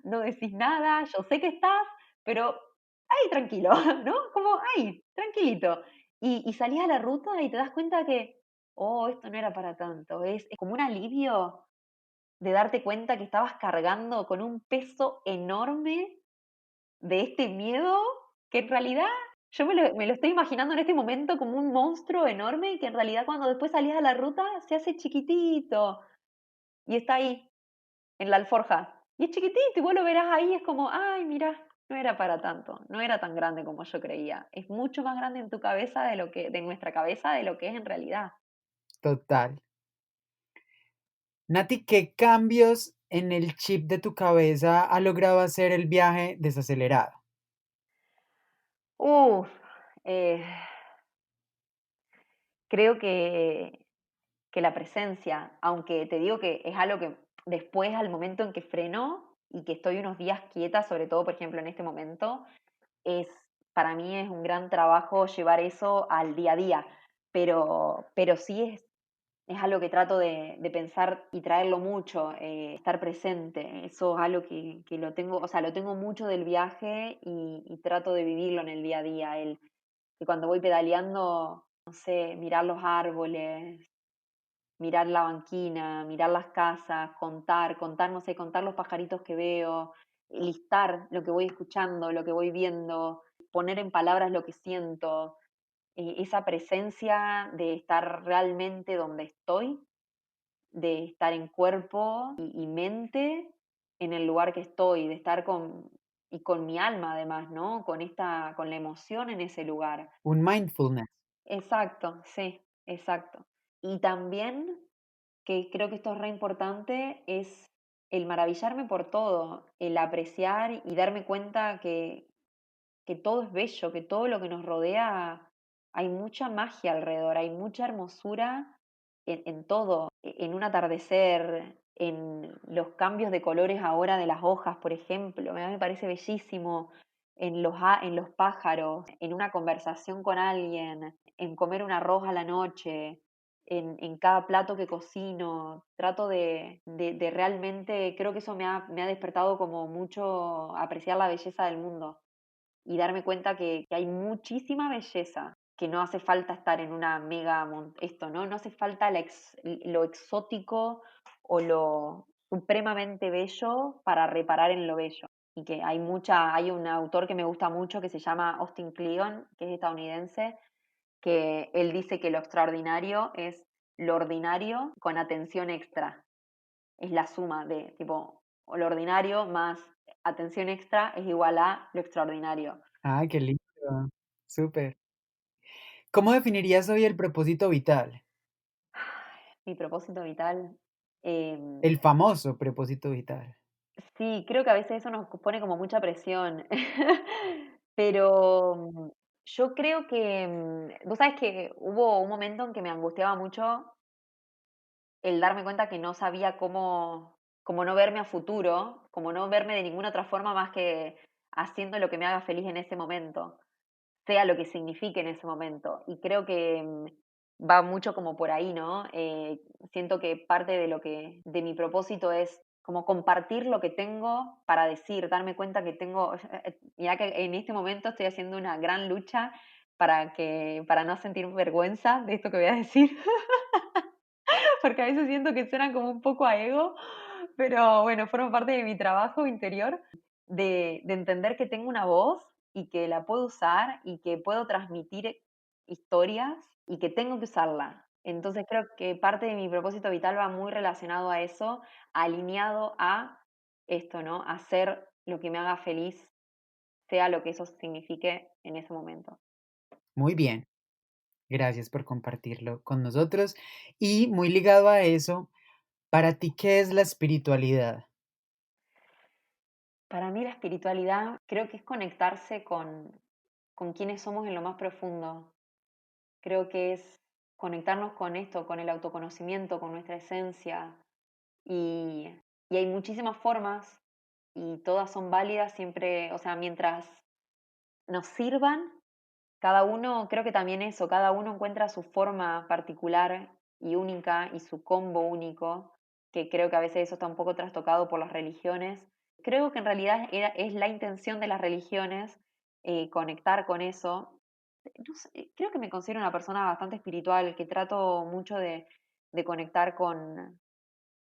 no decís nada, yo sé que estás, pero ahí tranquilo, ¿no? Como ahí, tranquilito. Y salís a la ruta y te das cuenta que, oh, esto no era para tanto, es como un alivio de darte cuenta que estabas cargando con un peso enorme de este miedo que en realidad yo me lo estoy imaginando en este momento como un monstruo enorme que en realidad cuando después salís a la ruta se hace chiquitito y está ahí, en la alforja. Y es chiquitito y vos lo verás ahí, es como, ay, mira, no era para tanto, no era tan grande como yo creía. Es mucho más grande en tu cabeza de nuestra cabeza de lo que es en realidad. Total. Nati, ¿qué cambios en el chip de tu cabeza ha logrado hacer el viaje desacelerado? Uf, eh, creo que la presencia, aunque te digo que es algo que después, al momento en que freno y que estoy unos días quieta, sobre todo, por ejemplo, en este momento, es, para mí es un gran trabajo llevar eso al día a día, pero sí es algo que trato de pensar y traerlo mucho, estar presente, eso es algo que lo tengo, o sea, lo tengo mucho del viaje y trato de vivirlo en el día a día, que cuando voy pedaleando, no sé, mirar los árboles, mirar la banquina, mirar las casas, contar, no sé, contar los pajaritos que veo, listar lo que voy escuchando, lo que voy viendo, poner en palabras lo que siento, esa presencia de estar realmente donde estoy, de estar en cuerpo y mente en el lugar que estoy, de estar y con mi alma además, ¿no? Con la emoción en ese lugar. Un mindfulness. Exacto, sí, exacto. Y también que creo que esto es re importante, es el maravillarme por todo, el apreciar y darme cuenta que todo es bello, que todo lo que nos rodea, hay mucha magia alrededor, hay mucha hermosura en todo, en un atardecer, en los cambios de colores ahora de las hojas, por ejemplo, a mí me parece bellísimo, en los pájaros, en una conversación con alguien, en comer un arroz a la noche, en cada plato que cocino. Trato de realmente, creo que eso me ha despertado como mucho apreciar la belleza del mundo y darme cuenta que hay muchísima belleza, que no hace falta estar en una esto, ¿no? No hace falta lo exótico o lo supremamente bello para reparar en lo bello. Y que hay un autor que me gusta mucho que se llama Austin Kleon, que es estadounidense, que él dice que lo extraordinario es lo ordinario con atención extra. Es la suma de, tipo, lo ordinario más atención extra es igual a lo extraordinario. Ah, qué lindo. Súper. ¿Cómo definirías hoy el propósito vital? Mi propósito vital, El famoso propósito vital. sí, creo que a veces eso nos pone como mucha presión, pero yo creo que, vos sabés que hubo un momento en que me angustiaba mucho el darme cuenta que no sabía cómo no verme a futuro, como no verme de ninguna otra forma más que haciendo lo que me haga feliz en ese momento, sea lo que signifique en ese momento. Y creo que va mucho como por ahí, ¿no? Siento que parte de mi propósito es como compartir lo que tengo para decir, darme cuenta que tengo, ya que en este momento estoy haciendo una gran lucha para no sentir vergüenza de esto que voy a decir, porque a veces siento que suena como un poco a ego, pero bueno, forma parte de mi trabajo interior de entender que tengo una voz y que la puedo usar y que puedo transmitir historias y que tengo que usarla. Entonces creo que parte de mi propósito vital va muy relacionado a eso, alineado a esto, ¿no? Hacer lo que me haga feliz, sea lo que eso signifique en ese momento. Muy bien. Gracias por compartirlo con nosotros. Y muy ligado a eso, para ti, ¿qué es la espiritualidad? Para mí la espiritualidad creo que es conectarse con quienes somos en lo más profundo. Creo que es conectarnos con esto, con el autoconocimiento, con nuestra esencia. Y, y hay muchísimas formas y todas son válidas siempre, o sea, mientras nos sirvan, cada uno, creo que también eso, cada uno encuentra su forma particular y única y su combo único, que creo que a veces eso está un poco trastocado por las religiones. Creo que en realidad es la intención de las religiones conectar con eso. No sé, creo que me considero una persona bastante espiritual, que trato mucho de conectar con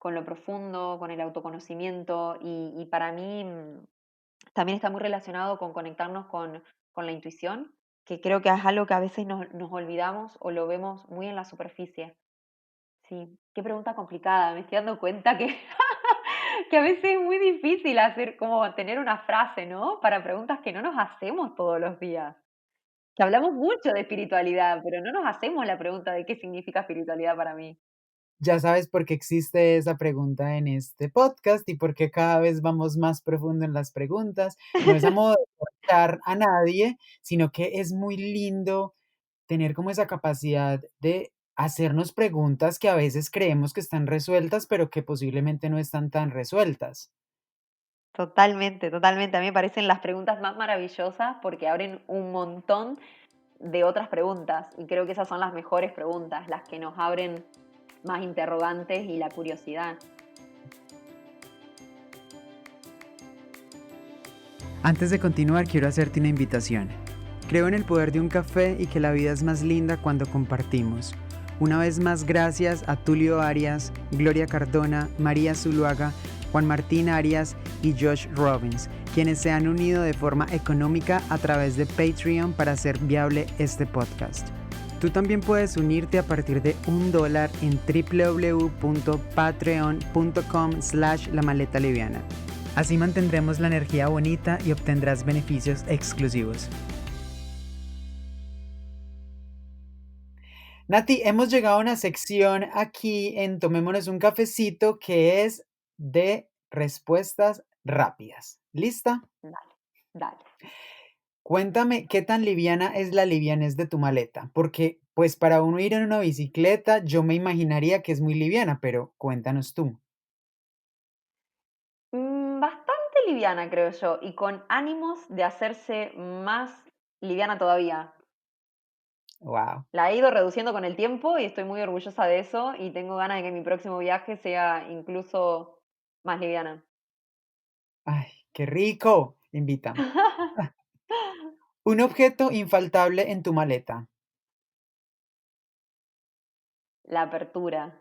lo profundo, con el autoconocimiento y para mí también está muy relacionado con conectarnos con la intuición, que creo que es algo que a veces nos olvidamos o lo vemos muy en la superficie. Sí, qué pregunta complicada, me estoy dando cuenta que, que a veces es muy difícil hacer, como tener una frase, ¿no? Para preguntas que no nos hacemos todos los días. Que hablamos mucho de espiritualidad, pero no nos hacemos la pregunta de qué significa espiritualidad para mí. Ya sabes por qué existe esa pregunta en este podcast y por qué cada vez vamos más profundo en las preguntas. No es a modo de corchar a nadie, sino que es muy lindo tener como esa capacidad de hacernos preguntas que a veces creemos que están resueltas, pero que posiblemente no están tan resueltas. Totalmente, totalmente. A mí me parecen las preguntas más maravillosas porque abren un montón de otras preguntas y creo que esas son las mejores preguntas, las que nos abren más interrogantes y la curiosidad. Antes de continuar, quiero hacerte una invitación. Creo en el poder de un café y que la vida es más linda cuando compartimos. Una vez más, gracias a Tulio Arias, Gloria Cardona, María Zuluaga, Juan Martín Arias y Josh Robbins, quienes se han unido de forma económica a través de Patreon para hacer viable este podcast. Tú también puedes unirte a partir de $1 en www.patreon.com/la maleta liviana. Así mantendremos la energía bonita y obtendrás beneficios exclusivos. Nati, hemos llegado a una sección aquí en Tomémonos un cafecito que es de respuestas rápidas. ¿Lista? Dale, dale. Cuéntame qué tan liviana es la livianez de tu maleta, porque pues para uno ir en una bicicleta yo me imaginaría que es muy liviana, pero cuéntanos tú. Bastante liviana, creo yo, y con ánimos de hacerse más liviana todavía. Wow. La he ido reduciendo con el tiempo y estoy muy orgullosa de eso y tengo ganas de que mi próximo viaje sea incluso más liviana. Ay, qué rico. Invítame. Un objeto infaltable en tu maleta. La apertura.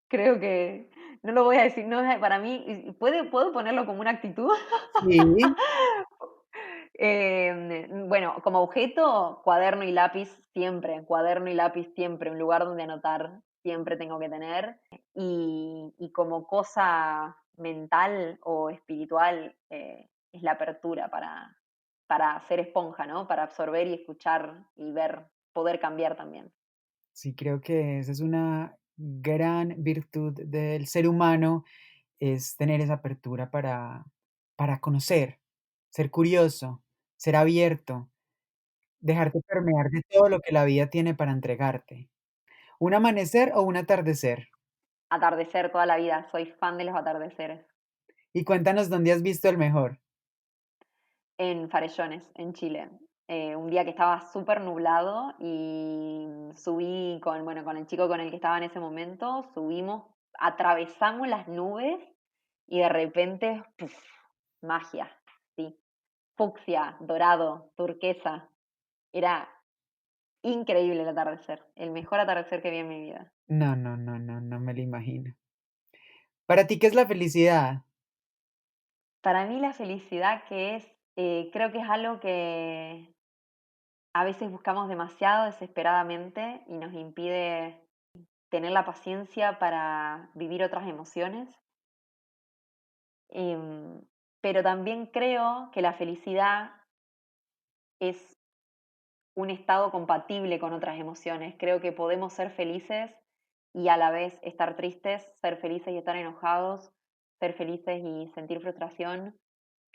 Creo que no lo voy a decir, no es para mí, ¿puedo ponerlo como una actitud? Sí, Bueno, como objeto, cuaderno y lápiz siempre, un lugar donde anotar siempre tengo que tener. Y como cosa mental o espiritual, es la apertura para ser esponja, ¿no? Para absorber y escuchar y ver, poder cambiar también. sí, creo que esa es una gran virtud del ser humano, es tener esa apertura para conocer, ser curioso, ser abierto, dejarte permear de todo lo que la vida tiene para entregarte. ¿Un amanecer o un atardecer? Atardecer toda la vida, soy fan de los atardeceres. Y cuéntanos dónde has visto el mejor. En Farellones, en Chile. Un día que estaba súper nublado y subí con el chico con el que estaba en ese momento, subimos, atravesamos las nubes y de repente, ¡puf! Magia, sí. Fucsia, dorado, turquesa. Era increíble el atardecer, el mejor atardecer que vi en mi vida. No, no, no, no, no me lo imagino. ¿Para ti qué es la felicidad? Para mí la felicidad que es, creo que es algo que a veces buscamos demasiado desesperadamente y nos impide tener la paciencia para vivir otras emociones. Em, pero también creo que la felicidad es un estado compatible con otras emociones. Creo que podemos ser felices y a la vez estar tristes, ser felices y estar enojados, ser felices y sentir frustración.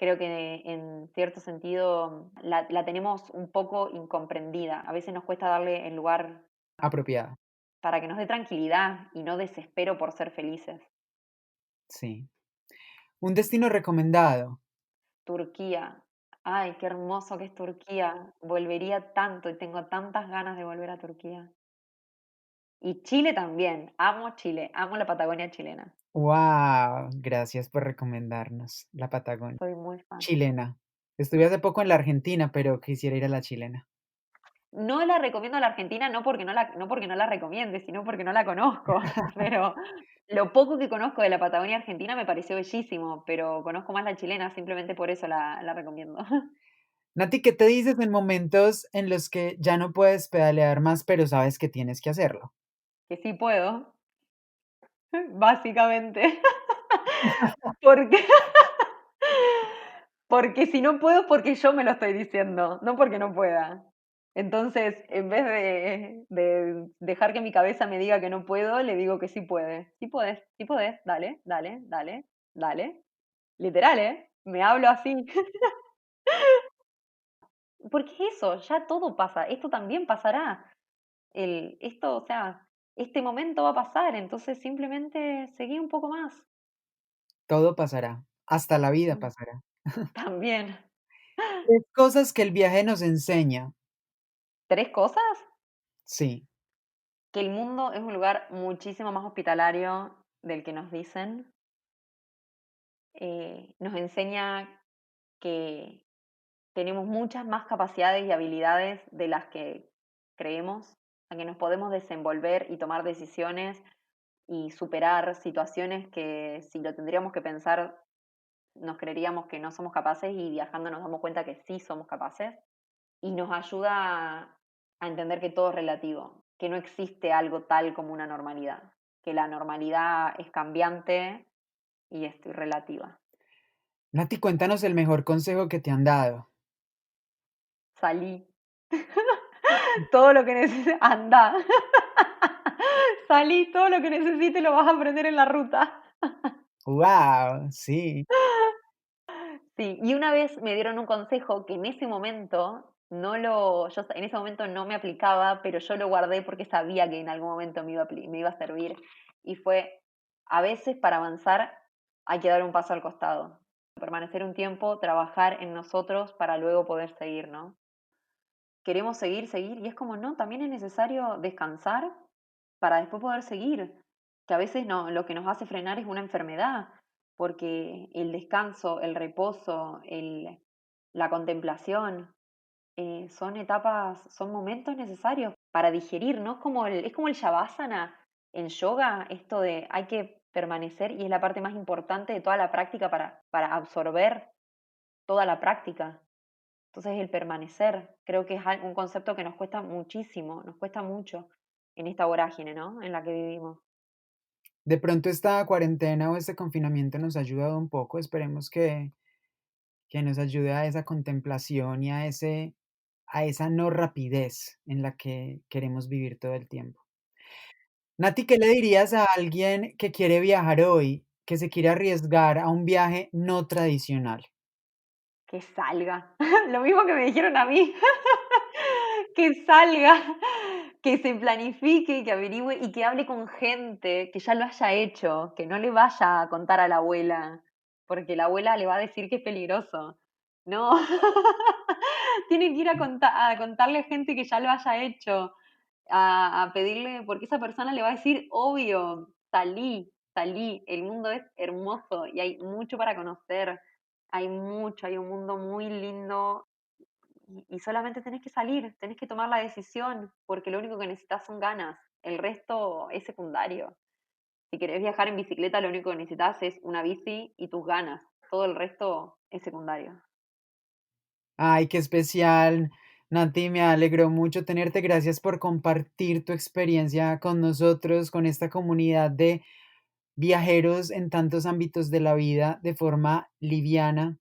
Creo que en cierto sentido la tenemos un poco incomprendida. A veces nos cuesta darle el lugar Apropiada, para que nos dé tranquilidad y no desespero por ser felices. sí. Un destino recomendado. Turquía. Ay, qué hermoso que es Turquía. Volvería tanto y tengo tantas ganas de volver a Turquía. Y Chile también. Amo Chile, amo la Patagonia chilena. Wow, gracias por recomendarnos la Patagonia. Soy muy fan. Chilena. Estuve hace poco en la Argentina, pero quisiera ir a la chilena. No la recomiendo a la Argentina, no porque no la recomiende, sino porque no la conozco. Pero lo poco que conozco de la Patagonia argentina me pareció bellísimo, pero conozco más la chilena, simplemente por eso la recomiendo. Nati, ¿qué te dices en momentos en los que ya no puedes pedalear más, pero sabes que tienes que hacerlo? Que sí puedo, básicamente. Porque Porque si no puedo es porque yo me lo estoy diciendo, no porque no pueda. Entonces, en vez de dejar que mi cabeza me diga que no puedo, le digo que sí puede. Sí podés, dale, dale, dale, dale. Literal, ¿eh? Me hablo así. Porque eso, ya todo pasa, esto también pasará. O sea, este momento va a pasar, entonces simplemente seguí un poco más. Todo pasará, hasta la vida Mm, pasará. También. 3 cosas que el viaje nos enseña. ¿Tres cosas? Sí, Que el mundo es un lugar muchísimo más hospitalario del que nos dicen. Nos enseña que tenemos muchas más capacidades y habilidades de las que creemos, a que nos podemos desenvolver y tomar decisiones y superar situaciones que si lo tendríamos que pensar nos creeríamos que no somos capaces y viajando nos damos cuenta que sí somos capaces. Y nos ayuda a entender que todo es relativo, que no existe algo tal como una normalidad, que la normalidad es cambiante y es relativa. Nati, cuéntanos el mejor consejo que te han dado. Salí. Todo lo que necesites, anda. Salí, todo lo que necesites lo vas a aprender en la ruta. Wow, sí, Sí, y una vez me dieron un consejo que en ese momento yo en ese momento no me aplicaba, pero yo lo guardé porque sabía que en algún momento me iba a servir. Y fue, a veces para avanzar hay que dar un paso al costado, permanecer un tiempo, trabajar en nosotros para luego poder seguir, ¿no? queremos seguir, seguir, y es como, no, también es necesario descansar para después poder seguir, que a veces no, lo que nos hace frenar es una enfermedad, porque el descanso, el reposo, la contemplación, son etapas, son momentos necesarios para digerir, ¿no? Es como el shavasana en yoga, esto de hay que permanecer y es la parte más importante de toda la práctica para absorber toda la práctica. Entonces el permanecer, creo que es un concepto que nos cuesta muchísimo, nos cuesta mucho en esta vorágine, ¿no? En la que vivimos. De pronto esta cuarentena o este confinamiento nos ha ayudado un poco, esperemos que nos ayude a esa contemplación y a esa no rapidez en la que queremos vivir todo el tiempo. Nati, ¿qué le dirías a alguien que quiere viajar hoy, que se quiere arriesgar a un viaje no tradicional? Que salga. Lo mismo que me dijeron a mí. Que salga, que se planifique, que averigüe y que hable con gente que ya lo haya hecho, que no le vaya a contar a la abuela, porque la abuela le va a decir que es peligroso. No, tiene que ir a contarle a gente que ya lo haya hecho, a pedirle, porque esa persona le va a decir, obvio, salí, salí, el mundo es hermoso y hay mucho para conocer, hay mucho, hay un mundo muy lindo y solamente tenés que salir, tenés que tomar la decisión, porque lo único que necesitas son ganas, el resto es secundario. Si querés viajar en bicicleta, lo único que necesitas es una bici y tus ganas, todo el resto es secundario. Ay, qué especial, Nati, me alegró mucho tenerte. Gracias por compartir tu experiencia con nosotros, con esta comunidad de viajeros en tantos ámbitos de la vida de forma liviana.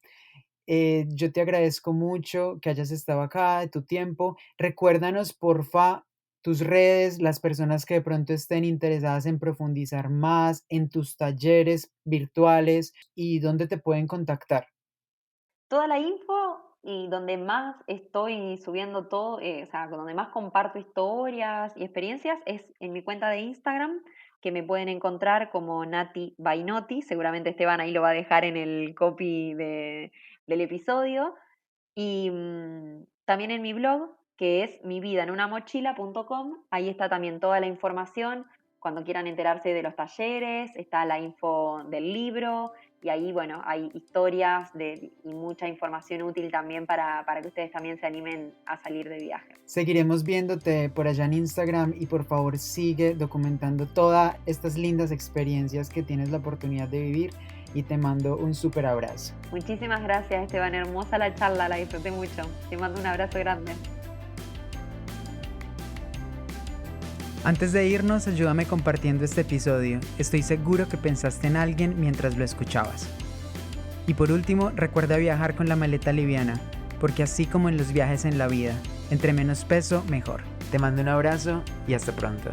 Yo te agradezco mucho que hayas estado acá, de tu tiempo. Recuérdanos, porfa, tus redes, las personas que de pronto estén interesadas en profundizar más en tus talleres virtuales y dónde te pueden contactar. Toda la info y donde más estoy subiendo todo, o sea, donde más comparto historias y experiencias es en mi cuenta de Instagram, que me pueden encontrar como Nati Bainotti, seguramente Esteban ahí lo va a dejar en el copy del episodio, y también en mi blog, que es mividaenunamochila.com, ahí está también toda la información, cuando quieran enterarse de los talleres, está la info del libro, y ahí, bueno, hay historias y mucha información útil también para que ustedes también se animen a salir de viaje. Seguiremos viéndote por allá en Instagram y por favor sigue documentando todas estas lindas experiencias que tienes la oportunidad de vivir y te mando un súper abrazo. Muchísimas gracias, Esteban. Hermosa la charla, la disfruté mucho. Te mando un abrazo grande. Antes de irnos, ayúdame compartiendo este episodio. Estoy seguro que pensaste en alguien mientras lo escuchabas. Y por último, recuerda viajar con la maleta liviana, porque así como en los viajes en la vida, entre menos peso, mejor. Te mando un abrazo y hasta pronto.